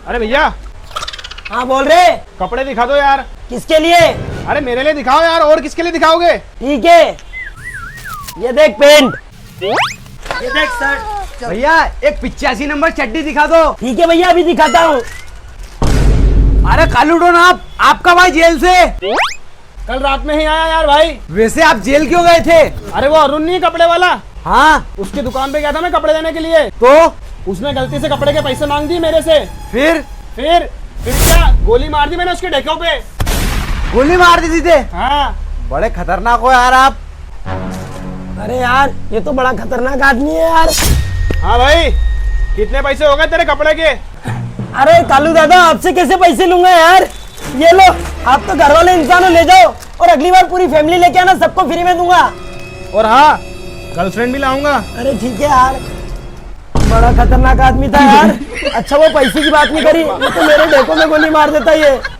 अरे भैया, हाँ बोल रहे। कपड़े दिखा दो यार। किसके लिए? अरे मेरे लिए दिखाओ यार, और किसके लिए दिखाओगे? ठीक है, ये देख पेंट, ये देख शर्ट। भैया एक 85 नंबर चड्डी दिखा दो। ठीक है भैया, अभी दिखाता हूँ। अरे कालू डॉन, आपका भाई जेल से कल रात में ही आया यार भाई। वैसे आप जेल क्यों गए थे? अरे वो अरुण नहीं, कपड़े वाला, हाँ उसकी दुकान पे गया था मैं कपड़े लेने के लिए। तो उसने गलती से कपड़े के पैसे मांग दिए मेरे से। फिर फिर क्या, गोली मार दी मैंने उसके ढेकों पे। गोली मार दी सीधे? हाँ। बड़े खतरनाक हो यार आप। अरे यार, ये तो बड़ा खतरनाक आदमी है यार। हाँ भाई, कितने पैसे हो गए तेरे कपड़े के? अरे कालू दादा, आपसे कैसे पैसे लूंगा यार? ये लो, आप तो घर वाले इंसान हो, ले जाओ, और अगली बार पूरी फैमिली लेके आना, सबको फ्री में दूंगा। और हाँ, गर्लफ्रेंड भी लाऊंगा। अरे ठीक है यार, बड़ा खतरनाक आदमी था यार। अच्छा वो पैसे की बात नहीं करी, वो तो मेरे ढेकों में गोली मार देता ये।